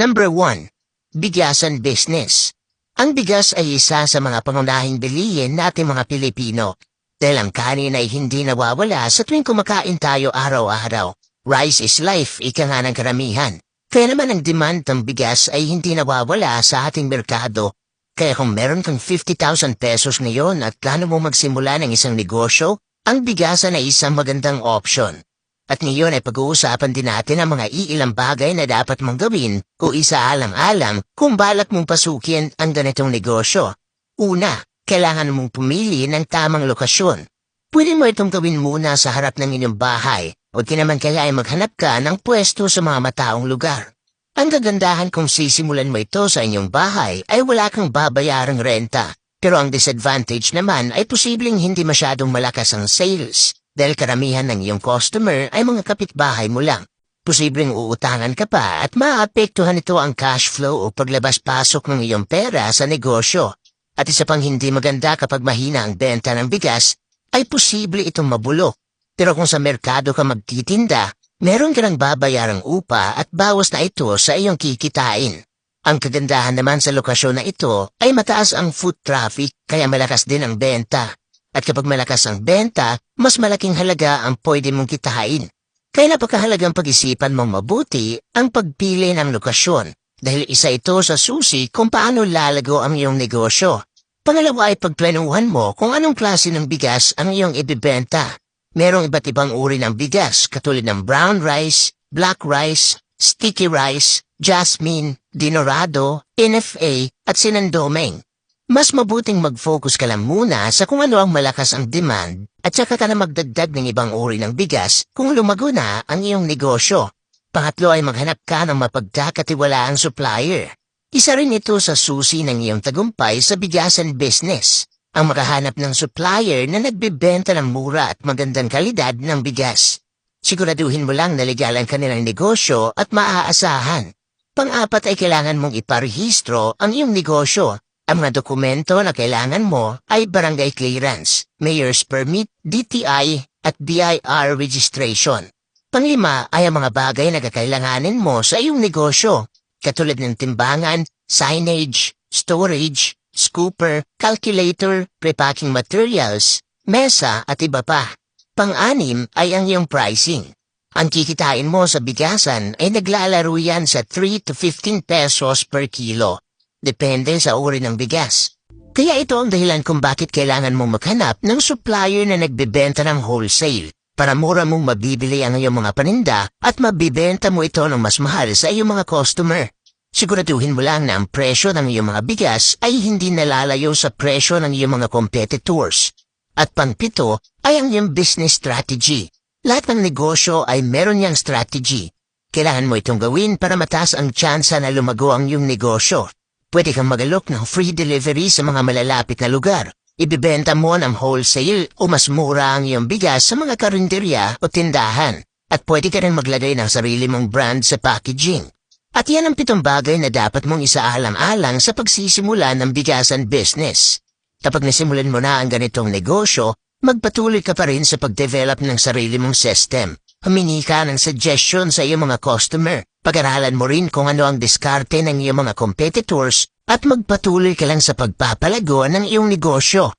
Number 1. Bigasan business. Ang bigas ay isa sa mga pangunahing bilihin natin mga Pilipino. Dahil ang kanin ay hindi nawawala sa tuwing kumakain tayo araw-araw. Rice is life, ika nga ng karamihan. Kaya naman ang demand ng bigas ay hindi nawawala sa ating merkado. Kaya kung meron kang 50,000 pesos ngayon at plano mo magsimula ng isang negosyo, ang bigasan ay isang magandang option. At ngayon ay pag-uusapan din natin ang mga iilang bagay na dapat mong gawin o isaalang-alang kung balak mong pasukin ang ganitong negosyo. Una, kailangan mong pumili ng tamang lokasyon. Pwede mo itong gawin muna sa harap ng inyong bahay o di naman kaya ay maghanap ka ng pwesto sa mga mataong lugar. Ang kagandahan kung sisimulan mo ito sa inyong bahay ay wala kang babayarang renta. Pero ang disadvantage naman ay posibleng hindi masyadong malakas ang sales. Dahil karamihan ng iyong customer ay mga kapitbahay mo lang. Posibleng uutangan ka pa at maapektuhan ito ang cash flow o paglabas-pasok ng iyong pera sa negosyo. At isa pang hindi maganda kapag mahina ang benta ng bigas, ay posible itong mabulok. Pero kung sa merkado ka magtitinda, meron ka ng babayarang upa at bawas na ito sa iyong kikitain. Ang kagandahan naman sa lokasyon na ito ay mataas ang foot traffic kaya malakas din ang benta. At kapag malakas ang benta, mas malaking halaga ang pwede mong kitain. Kaya napakahalagang pag-isipan mong mabuti ang pagpili ng lokasyon dahil isa ito sa susi kung paano lalago ang iyong negosyo. Pangalawa ay pagplanuhan mo kung anong klase ng bigas ang iyong ibibenta. Merong iba't ibang uri ng bigas katulad ng brown rice, black rice, sticky rice, jasmine, dinorado, NFA at sinandomeng. Mas mabuting mag-focus ka lang muna sa kung ano ang malakas ang demand at saka ka na magdagdag ng ibang uri ng bigas kung lumago na ang iyong negosyo. Pangatlo ay maghanap ka ng mapagkakatiwalaang supplier. Isa rin ito sa susi ng iyong tagumpay sa bigasan business. Ang makahanap ng supplier na nagbebenta ng mura at magandang kalidad ng bigas. Siguraduhin mo lang na legal ang kanilang negosyo at maaasahan. Pang-apat ay kailangan mong iparehistro ang iyong negosyo. Ang mga dokumento na kailangan mo ay barangay clearance, mayor's permit, DTI at BIR registration. Panglima ay ang mga bagay na kakailanganin mo sa iyong negosyo, katulad ng timbangan, signage, storage, scooper, calculator, prepacking materials, mesa at iba pa. Pang-anim ay ang iyong pricing. Ang kikitain mo sa bigasan ay naglalaro yan sa 3 to 15 pesos per kilo. Depende sa uri ng bigas. Kaya ito ang dahilan kung bakit kailangan mong maghanap ng supplier na nagbebenta ng wholesale para mura mong mabibili ang iyong mga paninda at mabibenta mo ito ng mas mahal sa iyong mga customer. Siguraduhin mo lang na ang presyo ng iyong mga bigas ay hindi nalalayo sa presyo ng iyong mga competitors. At pangpito ay ang iyong business strategy. Lahat ng negosyo ay meron niyang strategy. Kailangan mo itong gawin para mataas ang tsansa na lumago ang iyong negosyo. Pwede kang magalok ng free delivery sa mga malalapit na lugar. Ibibenta mo ng wholesale o mas mura ang iyong bigas sa mga karinderya o tindahan. At pwede ka rin maglagay ng sarili mong brand sa packaging. At yan ang 7 bagay na dapat mong isaalang-alang sa pagsisimula ng bigasan business. Kapag nasimulan mo na ang ganitong negosyo, magpatuloy ka pa rin sa pagdevelop ng sarili mong system. Humingi ka ng suggestion sa iyong mga customer. Pag-aralan mo rin kung ano ang diskarte ng iyong mga competitors at magpatuloy ka lang sa pagpapalago ng iyong negosyo.